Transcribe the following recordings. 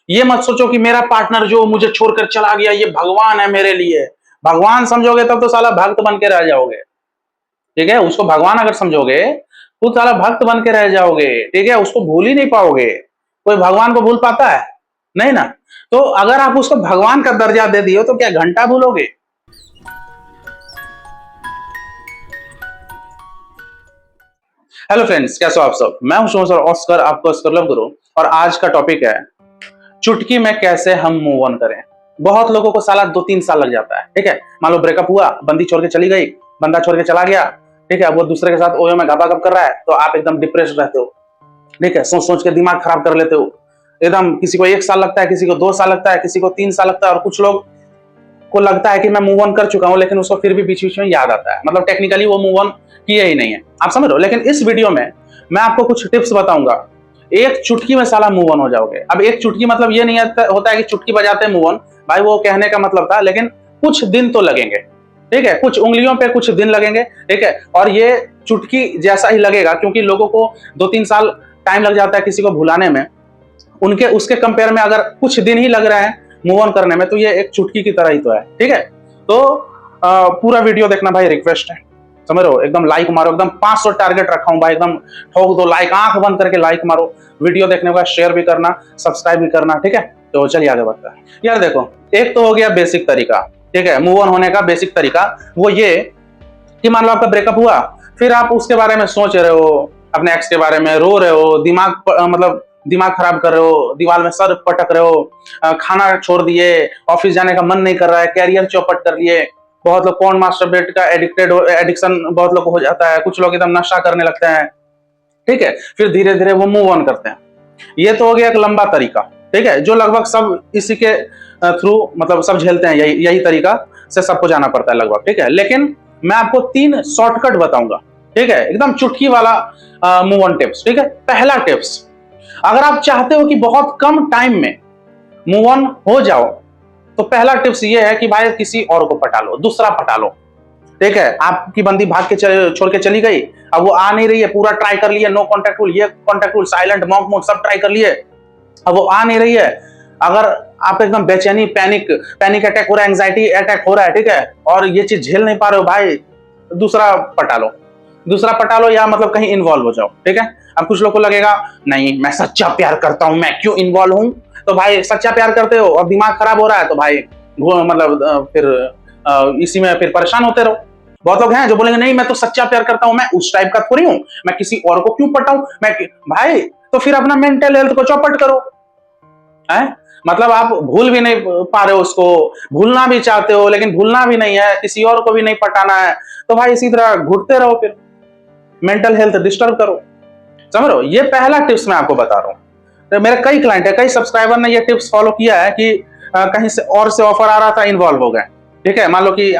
ये मत सोचो कि मेरा पार्टनर जो मुझे छोड़कर चला गया ये भगवान है मेरे लिए। भगवान समझोगे तब तो साला भक्त बन के रह जाओगे। ठीक है, उसको भगवान अगर समझोगे तो साला भक्त बन के रह जाओगे। ठीक है, उसको भूल ही नहीं पाओगे। कोई भगवान को भूल पाता है? नहीं ना। तो अगर आप उसको भगवान का दर्जा दे दिए तो क्या घंटा भूलोगे? हेलो फ्रेंड्स, कैसे हो आप सब? मैं हूं सर ऑस्कर, आपको ऑस्कर लव गुरु। और आज का टॉपिक है चुटकी में कैसे हम मूव ऑन करें। बहुत लोगों को साला 2-3 साल लग जाता है। ठीक है, मान लो ब्रेकअप हुआ, बंदी छोड़ के चली गई, बंदा छोड़ के चला गया। ठीक है, वो दूसरे के साथ ओयो में घपा घप कर रहा है तो आप एकदम डिप्रेस्ड रहते हो। ठीक है, सोच सोच के दिमाग खराब कर लेते हो एकदम। किसी को 1 साल लगता है, किसी को 2 साल लगता है, किसी को 3 साल लगता है, और कुछ लोग को लगता है कि मैं मूव ऑन कर चुका हूं, लेकिन उसको फिर भी बीच बीच में याद आता है। मतलब टेक्निकली वो मूव ऑन किया ही नहीं है, आप समझ रहे हो। लेकिन इस वीडियो में मैं आपको कुछ टिप्स बताऊंगा, एक चुटकी में साला मूव ऑन हो जाओगे। अब एक चुटकी मतलब ये नहीं होता है कि चुटकी बजाते मूव ऑन, भाई वो कहने का मतलब था, लेकिन कुछ दिन तो लगेंगे। ठीक है, कुछ उंगलियों पे कुछ दिन लगेंगे। ठीक है, और ये चुटकी जैसा ही लगेगा, क्योंकि लोगों को 2-3 साल टाइम लग जाता है किसी को भुलाने में, उनके उसके कंपेयर में अगर कुछ दिन ही लग रहे हैं मूव ऑन करने में, तो ये एक चुटकी की तरह ही तो है। ठीक है, तो पूरा वीडियो देखना भाई, रिक्वेस्ट है, समझ रहे हो। एकदम लाइक मारो, एकदम 500 टारगेट रखा हूं भाई, एकदम ठोक दो लाइक, आंख बंद करके लाइक मारो। वीडियो देखने का शेयर भी करना, सब्सक्राइब भी करना। ठीक है, तो चलिए आगे बढ़ते हैं। यार देखो, एक तो हो गया बेसिक तरीका। ठीक है, मूव ऑन होने का बेसिक तरीका वो ये कि मान लो आपका ब्रेकअप हुआ, फिर आप उसके बारे में सोच रहे हो, अपने एक्स के बारे में रो रहे हो, मतलब दिमाग खराब कर रहे हो, दीवार में सर पटक रहे हो, खाना छोड़ दिए, ऑफिस जाने का मन नहीं कर रहा है, कैरियर चौपट कर लिए। बहुत लोग पॉर्न मास्टरबेट का एडिक्शन बहुत लोग को हो जाता है, कुछ लोग एकदम नशा करने लगते हैं। ठीक है, फिर धीरे धीरे वो मूव ऑन करते हैं। ये तो हो गया एक लंबा तरीका। ठीक है, जो लगभग सब इसी के थ्रू मतलब सब झेलते हैं, यही तरीका से सबको जाना पड़ता है लगभग। ठीक है, लेकिन मैं आपको 3 शॉर्टकट बताऊंगा। ठीक है, एकदम चुटकी वाला मूव ऑन टिप्स। ठीक है, पहला टिप्स, अगर आप चाहते हो कि बहुत कम टाइम में मूव ऑन हो जाओ, तो पहला टिप्स ये है कि भाई किसी और को पटा लो, दूसरा पटा लो। ठीक है, आपकी बंदी भाग के छोड़ के चली गई, अब वो आ नहीं रही है, पूरा ट्राई कर लिया, नो कॉन्टैक्ट रूल, ये contact rule, silent, mock mode सब ट्राई कर लिए, अब वो आ नहीं रही है। अगर आप एकदम बेचैनी, पैनिक अटैक हो रहा है, एंजाइटी अटैक हो रहा है, ठीक है, और ये चीज झेल नहीं पा रहे हो भाई, दूसरा पटा लो, या मतलब कहीं इन्वॉल्व हो जाओ। ठीक है, अब कुछ लोग को लगेगा नहीं मैं सच्चा प्यार करता हूं, मैं क्यों इन्वॉल्व हूं। तो भाई सच्चा प्यार करते हो और दिमाग खराब हो रहा है तो भाई मतलब फिर इसी में फिर परेशान होते रहो। बहुत लोग हैं जो बोलेंगे नहीं मैं तो सच्चा प्यार करता हूं, मैं उस टाइप का थोड़ी हूं, मैं किसी और को क्यों पटाऊं, भाई तो फिर अपना मेंटल हेल्थ को चौपट करो। है मतलब आप भूल भी नहीं पा रहे हो उसको, भूलना भी चाहते हो लेकिन भूलना भी नहीं है, किसी और को भी नहीं पटाना है, तो भाई इसी तरह घुटते रहो, फिर मेंटल हेल्थ डिस्टर्ब करो। समझ रहे हो, ये पहला टिप्स मैं आपको बता रहा हूँ। तो मेरे कई क्लाइंट है, कई सब्सक्राइबर ने ये टिप्स फॉलो किया है कि कहीं से ऑफर आ रहा था, इन्वॉल्व हो गए। ठीक है, मान लो कि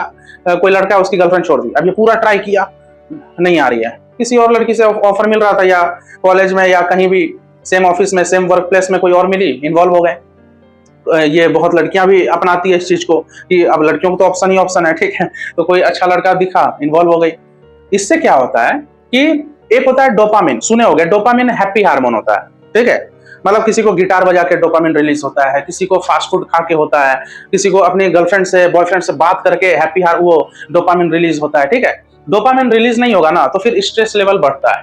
कोई लड़का है, उसकी गर्लफ्रेंड छोड़ दी, अब ये पूरा ट्राई किया, नहीं आ रही है, किसी और लड़की से ऑफर मिल रहा था, या कॉलेज में या कहीं भी सेम ऑफिस में, सेम वर्क प्लेस में कोई और मिली, इन्वॉल्व हो गए। ये बहुत लड़कियां भी अपनाती है इस चीज को कि अब लड़कियों को तो ऑप्शन ही ऑप्शन है। ठीक है, तो कोई अच्छा लड़का दिखा, इन्वॉल्व हो गई। इससे क्या होता है कि एक होता है डोपामिन, सुने होंगे, डोपामिन हैप्पी हार्मोन होता है। ठीक है, मतलब किसी को गिटार बजा के डोपामिन रिलीज होता है, किसी को फास्ट फूड खा के होता है, किसी को अपनी गर्लफ्रेंड से बॉयफ्रेंड से बात करके हैप्पी वो डोपामिन रिलीज होता है। ठीक है, डोपामिन रिलीज नहीं होगा ना तो फिर स्ट्रेस लेवल बढ़ता है।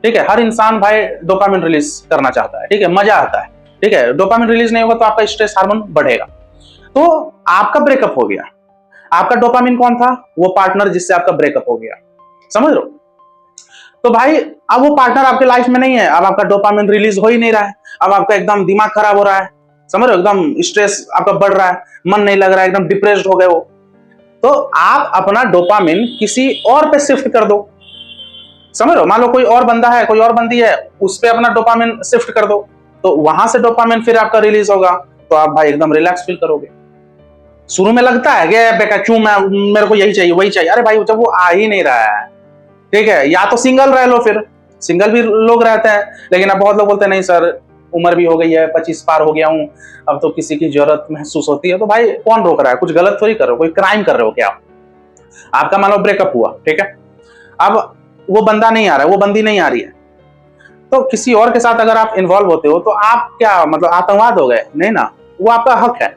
ठीक है, हर इंसान भाई डोपामिन रिलीज करना चाहता है। ठीक है, मजा आता है। ठीक है, डोपामिन रिलीज नहीं होगा तो आपका स्ट्रेस हार्मोन बढ़ेगा। तो आपका ब्रेकअप हो गया, आपका डोपामिन कौन था? वो पार्टनर जिससे आपका ब्रेकअप हो गया, समझ लो। तो भाई अब वो पार्टनर आपके लाइफ में नहीं है, अब आपका डोपामिन रिलीज हो ही नहीं रहा है, अब आपका एकदम दिमाग खराब हो रहा है, समझ रहे हो, एकदम स्ट्रेस आपका बढ़ रहा है, मन नहीं लग रहा है, एकदम डिप्रेस्ड हो गए हो। तो आप अपना डोपामिन किसी और पे शिफ्ट कर दो, समझ रहे हो। मान लो कोई और बंदा है, कोई और बंदी है, उस पे अपना डोपामिन शिफ्ट कर दो, तो वहां से डोपामिन फिर आपका रिलीज होगा, तो आप भाई एकदम रिलैक्स फील करोगे। शुरू में लगता है कि बेटा क्यों, मेरे को यही चाहिए वही चाहिए, अरे भाई जब वो आ ही नहीं रहा है, ठीक है, या तो सिंगल रह लो, फिर सिंगल भी लोग रहते हैं, लेकिन अब बहुत लोग बोलते हैं नहीं सर उम्र भी हो गई है, 25 पार हो गया हूं, अब तो किसी की जरूरत महसूस होती है। तो भाई कौन रोक रहा है, कुछ गलत थोड़ी कर रहे हो, कोई क्राइम कर रहे हो क्या? आपका मान लो ब्रेकअप हुआ, ठीक है, अब वो बंदा नहीं आ रहा है, वो बंदी नहीं आ रही है, तो किसी और के साथ अगर आप इन्वॉल्व होते हो तो आप क्या मतलब आतंकवाद हो गए? नहीं ना, वो आपका हक है।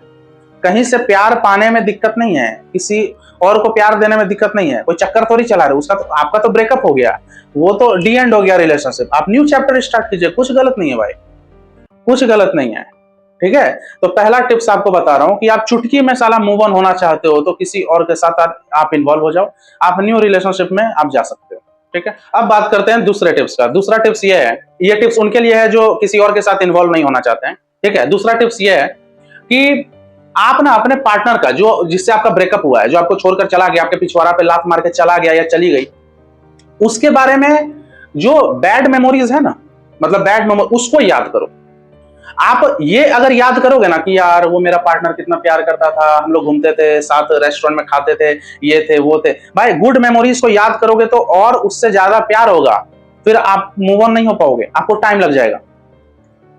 कहीं से प्यार पाने में दिक्कत नहीं है, किसी और को प्यार देने में दिक्कत नहीं है, कोई चक्कर थोड़ी चला रहे, उसका तो आपका तो ब्रेकअप हो गया, वो तो डी एंड हो गया रिलेशनशिप, आप न्यू चैप्टर स्टार्ट कीजिए, कुछ गलत नहीं है भाई, कुछ गलत नहीं है। ठीक है, तो पहला टिप्स आपको बता रहा हूं कि आप चुटकी में साला मूव ऑन होना चाहते हो तो किसी और के साथ आप इन्वॉल्व हो जाओ, आप न्यू रिलेशनशिप में आप जा सकते हो। ठीक है, अब बात करते हैं दूसरे टिप्स का। दूसरा टिप्स ये है, ये टिप्स उनके लिए है जो किसी और के साथ इन्वॉल्व नहीं होना चाहते हैं। ठीक है, दूसरा टिप्स ये है कि आप ना अपने पार्टनर का, जो जिससे आपका ब्रेकअप हुआ है, जो आपको छोड़कर चला गया, आपके पिछवाड़ा पे लात मार के चला गया या चली गई, उसके बारे में जो बैड मेमोरीज है ना, मतलब बैड मेमोरी, उसको याद करो। आप ये अगर याद करोगे ना कि यार वो मेरा पार्टनर कितना प्यार करता था, हम लोग घूमते थे साथ, रेस्टोरेंट में खाते थे, ये थे वो थे, भाई गुड मेमोरीज को याद करोगे तो और उससे ज्यादा प्यार होगा, फिर आप मूव ऑन नहीं हो पाओगे, आपको टाइम लग जाएगा।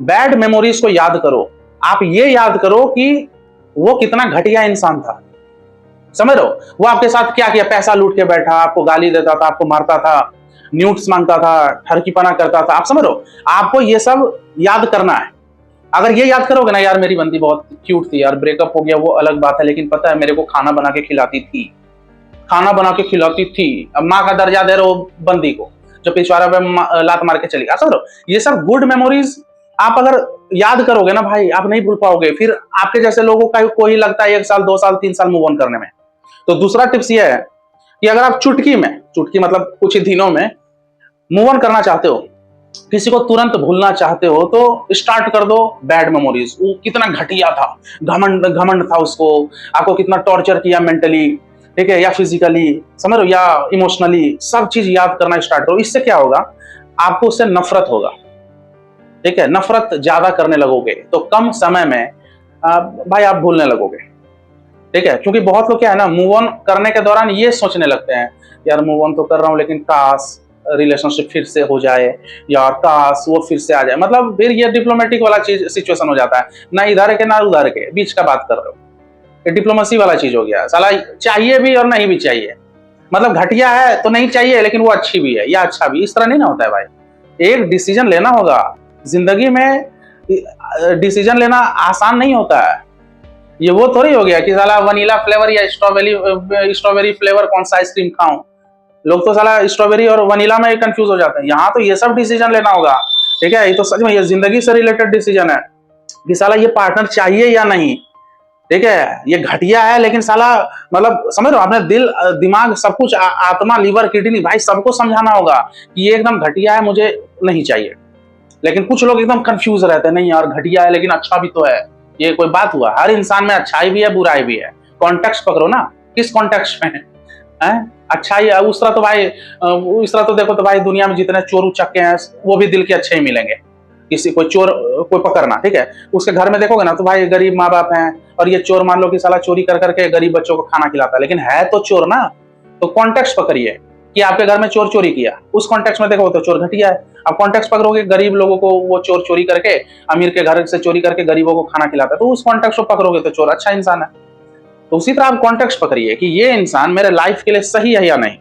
बैड मेमोरीज को याद करो, आप ये याद करो कि वो कितना घटिया इंसान था, समझ रहे हो, वो आपके साथ क्या किया, पैसा लूट के बैठा, आपको गाली देता था, आपको मारता था, न्यूट्स मांगता था, ठरकीपना करता था, आप समझ रहे हो, आपको ये सब याद करना है। अगर ये याद करोगे ना, यार मेरी बंदी बहुत क्यूट थी यार, ब्रेकअप हो गया वो अलग बात है, लेकिन पता है मेरे को खाना बना के खिलाती थी, खाना बना के खिलाती थी, अब माँ का दर्जा दे रहे हो बंदी को जो पिछवाड़ा पे लात मार के चली, आप समझ रहे हो, ये सब गुड मेमोरीज आप अगर याद करोगे ना भाई, आप नहीं भूल पाओगे, फिर आपके जैसे लोगों का को ही लगता है 1 साल 2 साल 3 साल मूव ऑन करने में। तो दूसरा टिप्स ये है कि अगर आप चुटकी मतलब कुछ ही दिनों में मूव ऑन करना चाहते हो, किसी को तुरंत भूलना चाहते हो, तो स्टार्ट कर दो बैड मेमोरीज, वो कितना घटिया था, घमंड घमंड था उसको, आपको कितना टॉर्चर किया मेंटली, ठीक है, या फिजिकली, समझ लो, या इमोशनली, सब चीज याद करना स्टार्ट करो। इससे क्या होगा, आपको उससे नफरत होगा। ठीक है, नफरत ज्यादा करने लगोगे तो कम समय में भाई आप भूलने लगोगे। ठीक है, क्योंकि बहुत लोग क्या है ना, मूव ऑन करने के दौरान ये सोचने लगते हैं, यार मूव ऑन तो कर रहा हूं लेकिन काश रिलेशनशिप फिर से हो जाए, या काश वो फिर से आ जाए, मतलब फिर ये डिप्लोमेटिक वाला चीज सिचुएशन हो जाता है, ना इधर के ना उधर के, बीच का बात कर रहे हो, ये डिप्लोमेसी वाला चीज हो गया, साला चाहिए भी और नहीं भी चाहिए, मतलब घटिया है तो नहीं चाहिए लेकिन वो अच्छी भी है या अच्छा भी, इस तरह नहीं ना होता है भाई। एक डिसीजन लेना होगा जिंदगी में, डिसीजन लेना आसान नहीं होता है। ये वो थोड़ी हो गया कि साला वनीला फ्लेवर या स्ट्रॉबेरी फ्लेवर कौन सा आइसक्रीम खाऊं, लोग तो साला स्ट्रॉबेरी और वनीला में कंफ्यूज हो जाते हैं। यहाँ तो ये सब डिसीजन लेना होगा। ठीक है, ये तो सच में ये जिंदगी से रिलेटेड डिसीजन है कि साला ये पार्टनर चाहिए या नहीं। ठीक है, ये घटिया है लेकिन साला, मतलब समझ लो, आपने दिल दिमाग सब कुछ, आत्मा लीवर किडनी भाई सबको समझाना होगा कि ये एकदम घटिया है, मुझे नहीं चाहिए। लेकिन कुछ लोग एकदम कंफ्यूज रहते हैं, नहीं यार घटिया है लेकिन अच्छा भी तो है, ये कोई बात हुआ, हर इंसान में अच्छाई भी है बुराई भी है, कॉन्टेक्स्ट पकड़ो ना, किस कॉन्टेक्स्ट में है अच्छाई है, उस तरह तो भाई, इस तरह तो देखो तो भाई दुनिया में जितने चोर उचक्के हैं वो भी दिल के अच्छे ही मिलेंगे, किसी कोई चोर कोई पकड़ना, ठीक है, उसके घर में देखोगे ना तो भाई गरीब माँ बाप हैं, और ये चोर मान लो कि साला चोरी कर करके गरीब बच्चों को खाना खिलाता है, लेकिन है तो चोर ना। तो कॉन्टेक्स्ट पकड़िए कि आपके घर में चोर चोरी किया, उस कॉन्टेक्स्ट में देखो तो चोर घटिया है। आप कॉन्टेक्स्ट पकड़ोगे गरीब लोगों को, वो चोर चोरी करके अमीर के घर से चोरी करके गरीबों को खाना खिलाता है, तो उस कॉन्टेक्स्ट को पकड़ोगे तो चोर अच्छा इंसान है। तो उसी तरह आप कॉन्टेक्स्ट पकड़िए कि ये इंसान मेरे लाइफ के लिए सही है या नहीं,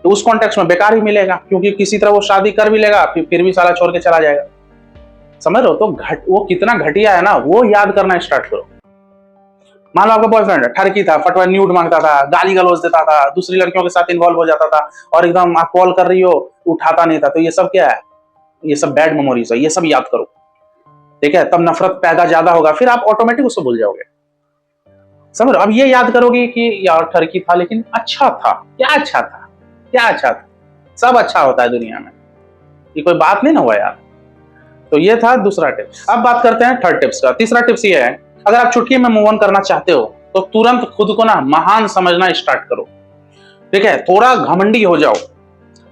तो उस कॉन्टेक्स्ट में बेकार ही मिलेगा, क्योंकि किसी तरह वो शादी कर भी लेगा फिर भी साला छोड़ के चला जाएगा, समझ रहे हो। तो वो कितना घटिया है ना, वो याद करना स्टार्ट करो। मान लो आपका बॉयफ्रेंड ठरकी था, फटवा न्यूड मांगता था, गाली गलौज देता था, दूसरी लड़कियों के साथ इन्वॉल्व हो जाता था, और एकदम आप कॉल कर रही हो उठाता नहीं था, तो ये सब क्या है, ये सब बैड मेमोरीज है, ये सब याद करो। ठीक है, तब नफरत पैदा ज्यादा होगा, फिर आप ऑटोमेटिक उसको भूल जाओगे, समझ लो। अब ये याद करोगे कि यार ठरकी था लेकिन अच्छा था, क्या अच्छा था, क्या अच्छा था, सब अच्छा होता है दुनिया में, ये कोई बात नहीं ना हुआ यार। तो ये था दूसरा टिप्स। अब बात करते हैं थर्ड टिप्स का। तीसरा टिप्स ये है, अगर आप चुटकी में मूव ऑन करना चाहते हो तो तुरंत खुद को ना महान समझना स्टार्ट करो। ठीक है, थोड़ा घमंडी हो जाओ,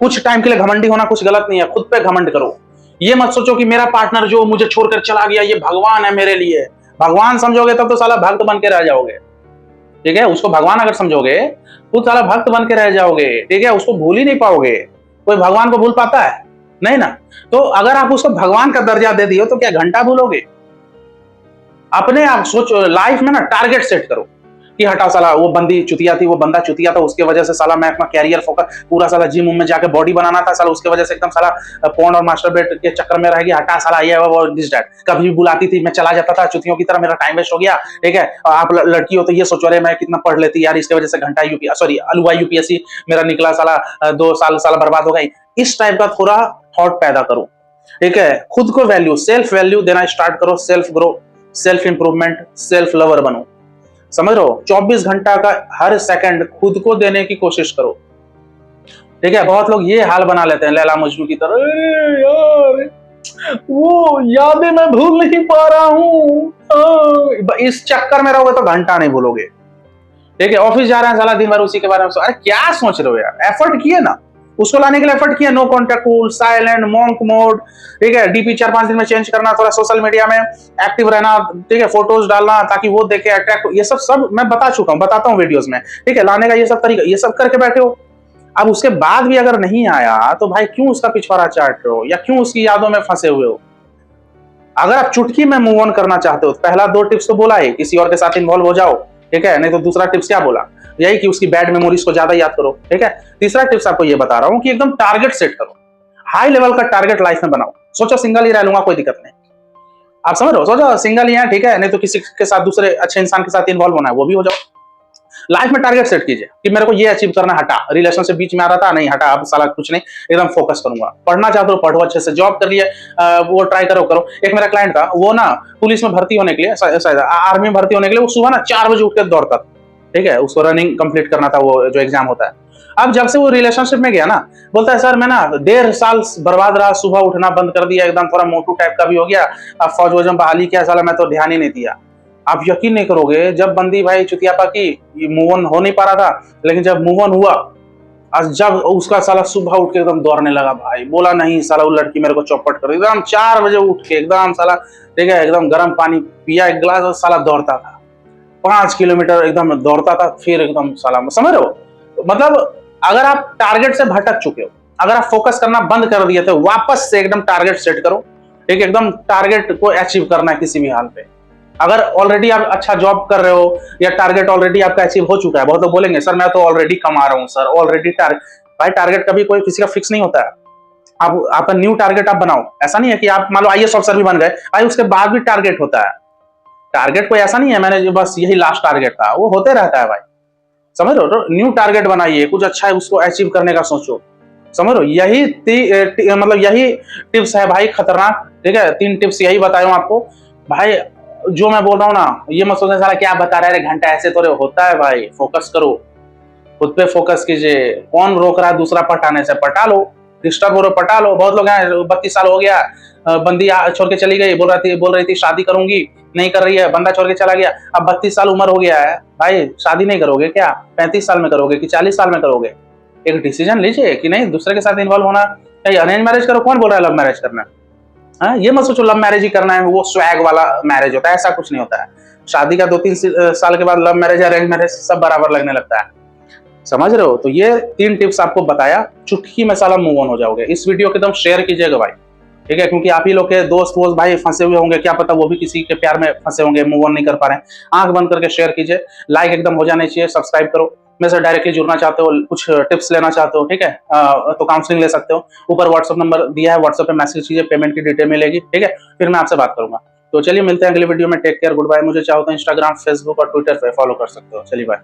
कुछ टाइम के लिए घमंडी होना कुछ गलत नहीं है, खुद पे घमंड करो। ये मत सोचो कि मेरा पार्टनर जो मुझे छोड़कर चला गया ये भगवान है मेरे लिए, भगवान समझोगे तब तो साला भक्त बन के रह जाओगे। ठीक है, उसको भगवान अगर समझोगे तो साला भक्त बन के रह जाओगे। ठीक है, उसको भूल ही नहीं पाओगे, कोई भगवान को भूल पाता है नहीं ना। तो अगर आप उसको भगवान का दर्जा दे दियो तो क्या घंटा भूलोगे। अपने आप सोचो, लाइफ में ना टारगेट सेट करो, कि हटाओ साला वो बंदी चुतिया थी, वो बंदा चुतिया था, उसके वजह से साला मैं अपना कैरियर फोकस पूरा साला जिम में जाके बॉडी बनाना था साला, उसके वजह से एकदम साला पोर्न और मास्टरबेट के चक्कर में रह गया, हटा साला ये वो दिस दैट। कभी भी बुलाती थी मैं चला जाता था चुतियों की तरह, मेरा टाइम वेस्ट हो गया, ठीक है। आप लड़की हो तो ये सोचो रहे मैं कितना पढ़ लेती यार, इसके वजह से घंटा यूपीएससी सॉरी अलुआ यूपीएससी मेरा निकला साला, 2 साल साला बर्बाद हो गई। इस टाइप का थोड़ा थॉट पैदा करो, ठीक है। खुद को वैल्यू, सेल्फ वैल्यू देना स्टार्ट करो, self grow, self improvement, self lover बनो, समझ रहे हो। 24 घंटा का हर सेकंड खुद को देने की कोशिश करो, ठीक है। बहुत लोग ये हाल बना लेते हैं लैला मजनू की तरह, यार वो यादें मैं भूल नहीं पा रहा हूं, इस चक्कर में रहोगे तो घंटा नहीं भूलोगे, ठीक है। ऑफिस जा रहे हैं साला दिन भर उसी के बारे में अरे क्या सोच रहे हो यार, एफर्ट किए ना, उसको लाने के लिए एफर्ट किया, no contact cool, silent, monk mode, ठीक है। डीपी 4-5 दिन में चेंज करना, थोड़ा सोशल मीडिया में एक्टिव रहना, ठीक है, फोटोज डालना ताकि वो देखे अट्रैक्ट, ये सब मैं बता चुका हूं, बताता हूं वीडियोस में, ठीक है। लाने का ये सब तरीका, ये सब करके बैठे हो। अब उसके बाद भी अगर नहीं आया तो भाई क्यों उसका पिछवाड़ा चाट रहे हो, या क्यों उसकी यादों में फंसे हुए हो। अगर आप चुटकी में मूव ऑन करना चाहते हो तो पहला 2 टिप्स तो बोला है, किसी और के साथ इन्वॉल्व हो जाओ, ठीक है। नहीं तो दूसरा टिप्स क्या बोला, यही कि उसकी बैड मेमोरीज को ज्यादा याद करो, ठीक है। तीसरा टिप्स आपको ये बता रहा हूं कि एकदम टारगेट सेट करो, हाई लेवल का टारगेट लाइफ में बनाओ। सोचो सिंगल ही रह लूंगा कोई दिक्कत नहीं, आप समझ रहे हो, सोचो सिंगल ही है, ठीक है। नहीं तो किसी के साथ दूसरे अच्छे इंसान के साथ इन्वॉल्व होना है, वो भी हो जाओ। लाइफ में टारगेट सेट कीजिए कि मेरे को ये अचीव करना, हटा रिलेशनशिप बीच में आ रहा था, नहीं हटा, अब साला कुछ नहीं, एकदम फोकस करूंगा। पढ़ना चाहते हो पढ़ो अच्छे से, जॉब कर लिए वो ट्राई करो। एक मेरा क्लाइंट था, वो ना पुलिस में भर्ती होने के लिए, शायद आर्मी में भर्ती होने के लिए, वो सुबह ना 4 बजे उठ के दौड़ता था, ठीक है। उसको रनिंग कंप्लीट करना था, वो जो एग्जाम होता है। अब जब से वो रिलेशनशिप में गया ना, बोलता है सर मैं ना 1.5 साल बर्बाद रहा, सुबह उठना बंद कर दिया, एकदम थोड़ा मोटू टाइप का भी हो गया, अब फौज वोज में बहाली किया साला, मैं तो ध्यान ही नहीं दिया। आप यकीन नहीं करोगे, जब बंदी भाई चुतियापा की मूव ऑन हो नहीं पा रहा था, लेकिन जब मूव ऑन हुआ, आज जब उसका साला सुबह उठ के एकदम दौड़ने लगा भाई, बोला नहीं साला वो लड़की मेरे को चौपट कर, एकदम 4 बजे उठ के एकदम साला, ठीक है, एकदम गर्म पानी पिया 1 गिलास और साला दौड़ता था 5 किलोमीटर, एकदम दौड़ता था, फिर एकदम साला, समझ रहे हो। मतलब अगर आप टारगेट से भटक चुके हो, अगर आप फोकस करना बंद कर दिए थे, वापस से एकदम टारगेट सेट करो, ठीक, एकदम टारगेट को अचीव करना है किसी भी हाल पे। अगर ऑलरेडी आप अच्छा जॉब कर रहे हो या टारगेट ऑलरेडी आपका अचीव हो चुका है, बहुत लोग बोलेंगे सर मैं तो ऑलरेडी कमा रहा हूं सर, ऑलरेडी टारगेट, भाई टारगेट कभी कोई किसी का फिक्स नहीं होता है। आप आपका न्यू टारगेट आप बनाओ, ऐसा नहीं है कि आप मान लो आईएएस ऑफिसर भी बन गए भाई, उसके बाद भी टारगेट होता है। टारगेट कोई ऐसा नहीं है मैंने बस यही लास्ट टारगेट था, वो होते रहता है भाई, समझ रहे हो। तो न्यू टारगेट बनाइए, कुछ अच्छा है उसको अचीव करने का सोचो, समझ रहे हो। यही मतलब यही टिप्स है भाई, खतरनाक, ठीक है। 3 टिप्स यही बताया हूं आपको भाई। जो मैं बोल रहा हूँ ना, ये मत सोचना साला क्या बता रहा है, घंटा ऐसे तो होता है भाई। फोकस करो, खुद पे फोकस कीजिए। कौन रोक रहा है दूसरा पटाने से, पटा लो, डिस्टर्ब हो रहे पटा लो। बहुत लोग हैं 32 साल हो गया, बंदी छोड़ के चली गई, बोल रही थी शादी करूंगी, नहीं कर रही है, बंदा छोड़ के चला गया, अब 32 साल उम्र हो गया है भाई, शादी नहीं करोगे क्या, 35 साल में करोगे कि 40 साल में करोगे। एक डिसीजन लीजिए कि नहीं दूसरे के साथ इन्वॉल्व होना, अरेंज मैरिज करो, कौन बोल रहा है लव मैरिज करना। हाँ, ये मत सोचो लव मैरिज ही करना है, वो स्वैग वाला मैरिज होता है, ऐसा कुछ नहीं होता है। शादी का 2-3 साल के बाद लव मैरिज अरेंज मैरिज सब बराबर लगने लगता है, समझ रहे हो। तो ये 3 टिप्स आपको बताया, चुटकी में साला मूव ऑन हो जाओगे। इस वीडियो को एकदम शेयर कीजिएगा भाई, ठीक है, क्योंकि आप ही लोग के दोस्त वोस्त भाई फंसे हुए होंगे, क्या पता वो भी किसी के प्यार में फंसे होंगे, मूव ऑन नहीं कर पा रहे हैं। आंख बंद करके शेयर कीजिए, लाइक एकदम हो जाना चाहिए, सब्सक्राइब करो। मेरे से डायरेक्टली जुड़ना चाहते हो, कुछ टिप्स लेना चाहते हो, ठीक है, तो काउंसलिंग ले सकते हो। ऊपर व्हाट्सएप नंबर दिया है, व्हाट्सएप पे मैसेज कीजिए, पेमेंट की डिटेल मिलेगी, ठीक है, फिर मैं आपसे बात करूंगा। तो चलिए मिलते हैं अगले वीडियो में, टेक केयर, गुड बाय। मुझे चाहो तो इंस्टाग्राम, फेसबुक और ट्विटर पे फॉलो कर सकते हो। चलिए बाय।